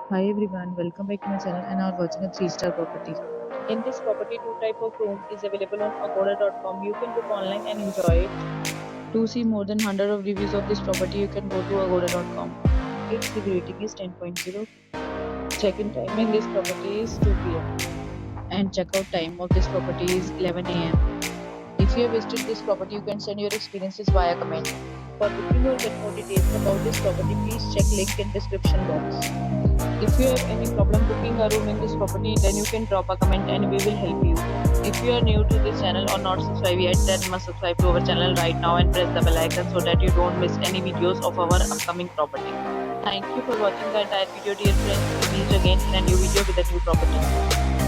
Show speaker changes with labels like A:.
A: Hi everyone, welcome back to my channel and are watching a 3-star property.
B: In this property, two type of room is available on agoda.com. You can book online and enjoy it.
A: To see more than 100 of reviews of this property, you can go to agoda.com. Its review rating is 10.0. Check-in time in this property is 2 p.m. and check-out time of this property is 11 a.m. If you have visited this property, you can send your experiences via comment. For booking or get more details about this property, please check link in description box. If you have any problem booking a room in this property, then you can drop a comment and we will help you. If you are new to this channel or not subscribed yet, then must subscribe to our channel right now and press the bell icon so that you don't miss any videos of our upcoming property. Thank you for watching the entire video, dear friends. We meet again in a new video with a new property.